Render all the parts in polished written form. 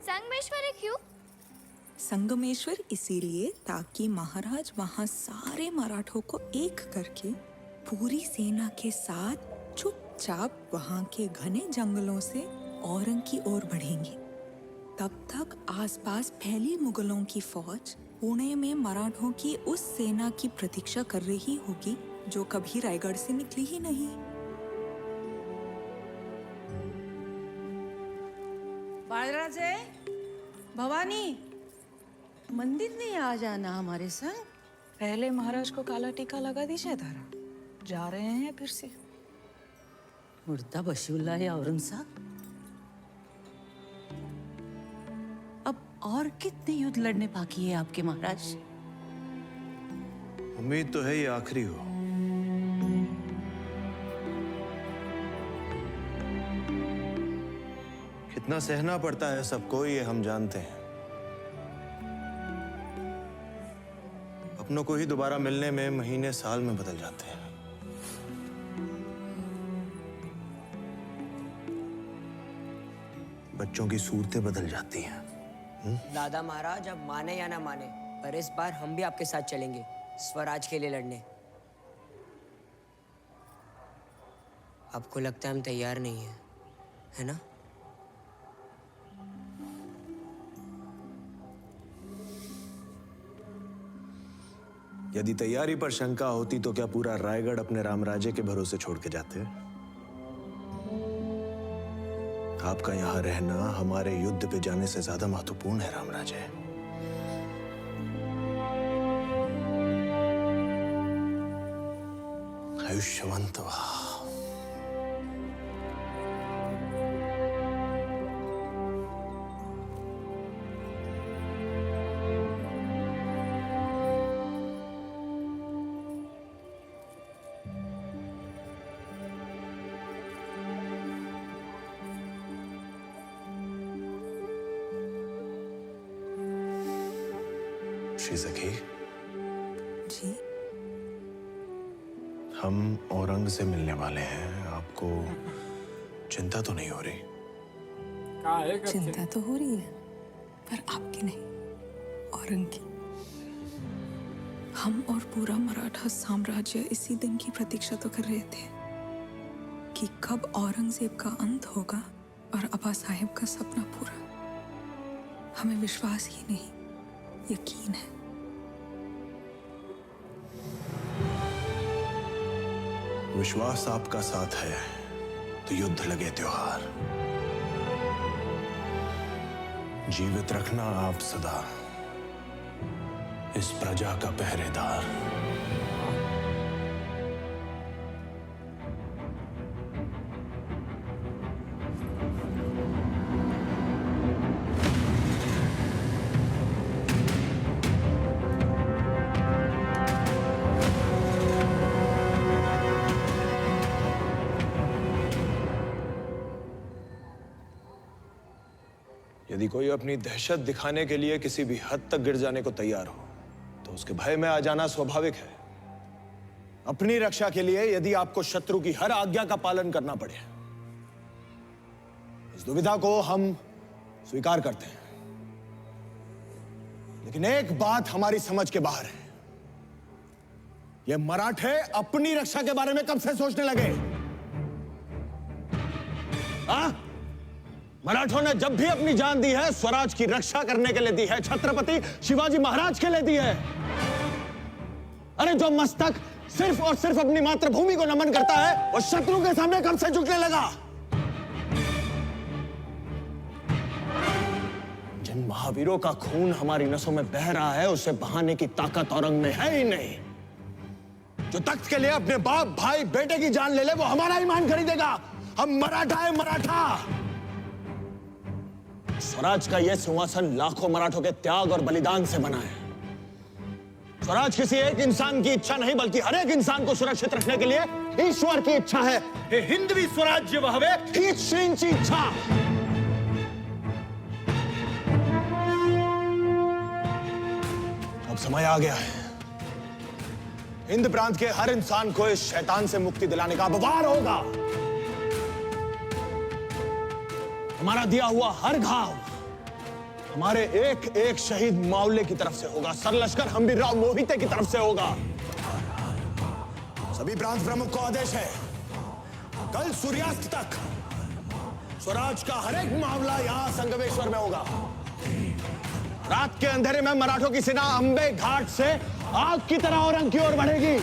संगमेश्वरी क्यों? संगमेश्वर इसीलिए ताकि महाराज वहाँ सारे मराठों को एक करके पूरी सेना के साथ चुपचाप वहाँ के घने जंगलों से औरंग की ओर बढ़ेंगे। तब तक आसपास फैली मुगलों की फौज पुणे में मराठों की उस सेना की प्रतीक्षा कर रही होगी जो कभी रायगढ़ से निकली ही नहीं। बाळराजे, भवानी, मंदिर नहीं आ जाना हमारे संग? पहले महाराज को काला टीका लगा दीजिए धारा, जा रहे हैं फिर से। मुर्दा बशीउल्ला है औरंग साहब। अब और कितने युद्ध लड़ने बाकी है आपके महाराज? उम्मीद तो है ये आखिरी हो। कितना सहना पड़ता है सबको ये हम जानते हैं। अपनों को ही दोबारा मिलने में महीने साल में बदल जाते हैं। बच्चों की सूरतें बदल जाती हैं। दादा महाराज, अब माने या ना माने, पर इस बार हम भी आपके साथ चलेंगे स्वराज के लिए लड़ने। आपको लगता है हम तैयार नहीं हैं, है ना? यदि तैयारी पर शंका होती तो क्या पूरा रायगढ़ अपने रामराजे के भरोसे छोड़ के जाते? आपका यहां रहना हमारे युद्ध पे जाने से ज्यादा महत्वपूर्ण है रामराजे। आयुष्यवंत वाह। श्री सखी जी, हम औरंग से मिलने वाले हैं। आपको चिंता तो नहीं हो रही? चिंता तो हो रही है, पर आपकी नहीं, औरंग की। हम और पूरा मराठा साम्राज्य इसी दिन की प्रतीक्षा तो कर रहे थे कि कब औरंगजेब का अंत होगा और अब्बा साहिब का सपना पूरा। हमें विश्वास ही नहीं, यकीन है। विश्वास आपका साथ है तो युद्ध लगे त्योहार। जीवित रखना आप सदा इस प्रजा का पहरेदार। यदि कोई अपनी दहशत दिखाने के लिए किसी भी हद तक गिर जाने को तैयार हो तो उसके भय में आ जाना स्वाभाविक है। अपनी रक्षा के लिए यदि आपको शत्रु की हर आज्ञा का पालन करना पड़े, इस दुविधा को हम स्वीकार करते हैं। लेकिन एक बात हमारी समझ के बाहर है। ये मराठे अपनी रक्षा के बारे में कब से सोचने लगे? मराठों ने जब भी अपनी जान दी है स्वराज की रक्षा करने के लिए दी है, छत्रपति शिवाजी महाराज के लिए दी है। अरे जो मस्तक सिर्फ और सिर्फ अपनी मातृभूमि को नमन करता है वो शत्रु के सामने कब से झुकने लगा? जिन महावीरों का खून हमारी नसों में बह रहा है उसे बहाने की ताकत औरंग में है ही नहीं। जो तख्त के लिए अपने बाप भाई बेटे की जान ले ले वो हमारा ईमान खरीदेगा। हम मराठा है, मराठा। स्वराज का यह सिंहासन लाखों मराठों के त्याग और बलिदान से बना है। स्वराज किसी एक इंसान की इच्छा नहीं बल्कि हर एक इंसान को सुरक्षित रखने के लिए ईश्वर की इच्छा है। हे हिंदवी स्वराज्य वहवे हीच श्रींची इच्छा। अब समय आ गया है। हिंद प्रांत के हर इंसान को इस शैतान से मुक्ति दिलाने का अब वार होगा। हमारा दिया हुआ हर घाव हमारे एक एक शहीद मावले की तरफ से होगा, सरलश्कर हम्बीरराव मोहिते की तरफ से होगा। सभी प्रांत प्रमुख को आदेश है, कल सूर्यास्त तक स्वराज का हर एक मामला यहां संगमेश्वर में होगा। रात के अंधेरे में मराठों की सेना अंबे घाट से आग की तरह औरंग की ओर बढ़ेगी।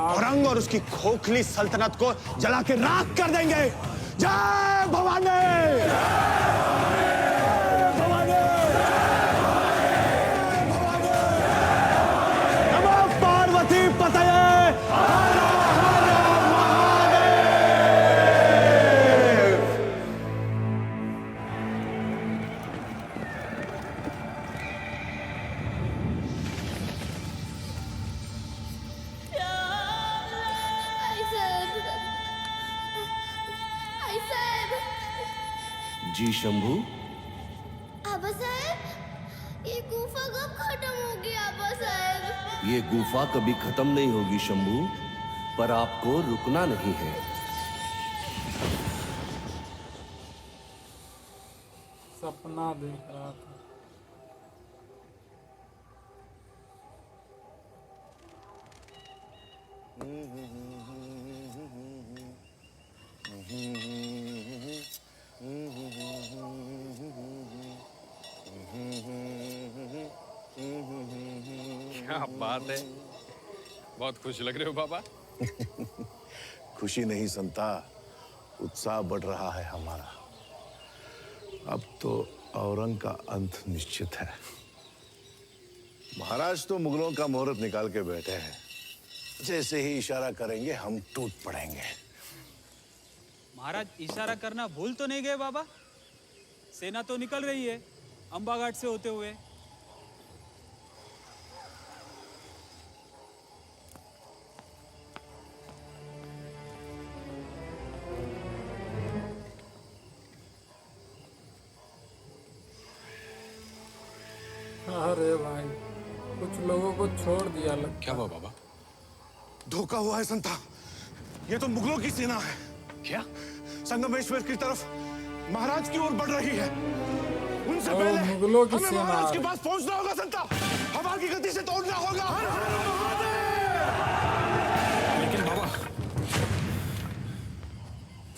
औरंग और उसकी खोखली सल्तनत को जला के राख कर देंगे। जय भवानी! नमो पार्वती पतये! जी शंभू। आबा साहब, ये गुफा कब खत्म होगी आबा साहब? ये गुफा कभी खत्म नहीं होगी शंभू, पर आपको रुकना नहीं है। सपना देख रहा था। क्या बात है, बहुत खुश लग रहे हो बाबा। खुशी नहीं संता, उत्साह बढ़ रहा है हमारा। अब तो औरंग का अंत निश्चित है। महाराज तो मुगलों का मुहूर्त निकाल के बैठे हैं। जैसे ही इशारा करेंगे हम टूट पड़ेंगे। महाराज इशारा करना भूल तो नहीं गए बाबा? सेना तो निकल रही है अंबा घाट से होते हुए। अरे भाई, कुछ लोगों को छोड़ दिया लगता। क्या हुआ बाबा? धोखा हुआ है संता, ये तो मुगलों की सेना है। क्या? संगमेश्वर की तरफ महाराज की ओर बढ़ रही है। उनसे और पहले मुगलों की हमें सेना महाराज के है। पास पहुंचना होगा संता। हवा की गति से तोड़ना होगा। लेकिन बाबा,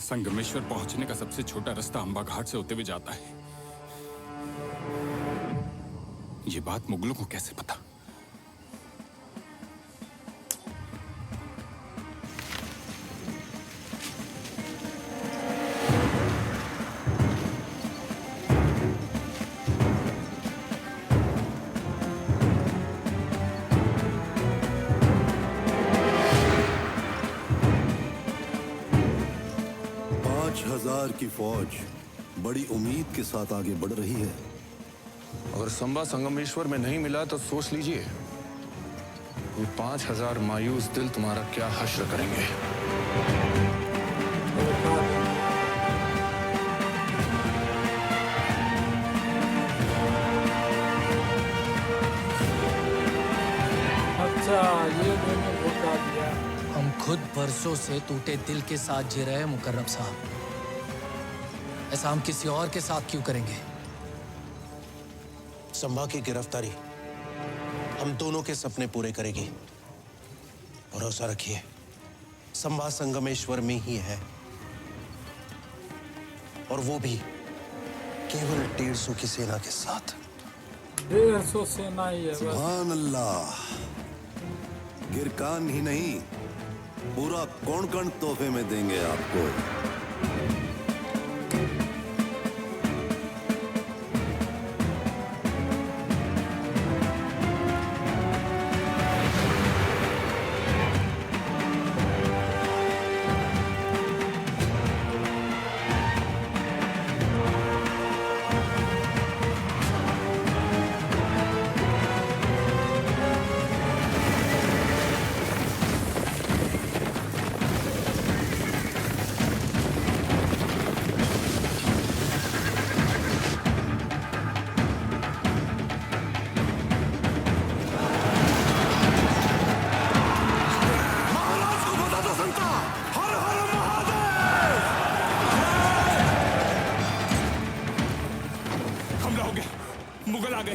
संगमेश्वर पहुंचने का सबसे छोटा रास्ता अंबा घाट से होते हुए जाता है। ये बात मुगलों को कैसे पता? की फौज बड़ी उम्मीद के साथ आगे बढ़ रही है। अगर संबा संगमेश्वर में नहीं मिला तो सोच लीजिए ये 5000 मायूस दिल तुम्हारा क्या हश्र करेंगे। अच्छा, ये दोनों धोखा दिया। हम खुद बरसों से टूटे दिल के साथ जी रहे हैं मुकर्रम साहब। ऐसा हम किसी और के साथ क्यों करेंगे? संभा की गिरफ्तारी हम दोनों के सपने पूरे करेगी। भरोसा रखिए, संभा संगमेश्वर में ही है, और वो भी केवल 150 की सेना के साथ। 150 सेना ही है बस। सुभान अल्लाह, गिरकान ही नहीं पूरा कोणकण तोहफे में देंगे आपको।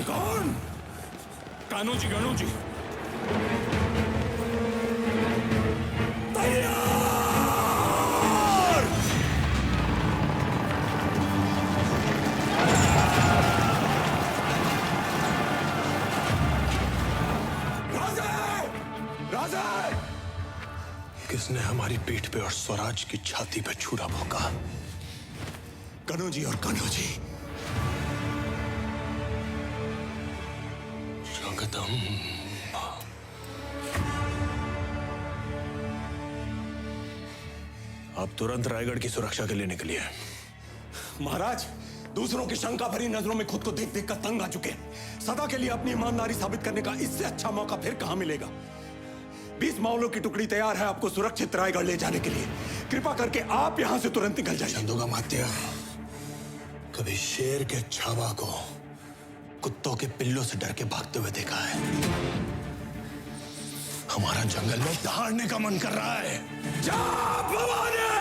कौन? कान्हो जी, गणो जी। किसने हमारी पीठ पे और स्वराज की छाती पे छुरा भोंका? कन्हो जी और कान्हो जी। जगदम्बा। आप तुरंत रायगढ़ की सुरक्षा के लिए निकलिए। महाराज, दूसरों की शंका भरी नजरों में खुद को देख देख कर तंग आ चुके हैं। सदा के लिए अपनी ईमानदारी साबित करने का इससे अच्छा मौका फिर कहां मिलेगा। 20 मावलों की टुकड़ी तैयार है आपको सुरक्षित रायगढ़ ले जाने के लिए। कृपा करके आप यहां से तुरंत निकल जाइए। चंदोगामात्य, कभी शेर के छावा को कुत्तों के पिल्लों से डर के भागते हुए देखा है? हमारा जंगल में दहाड़ने का मन कर रहा है। जा भवानी!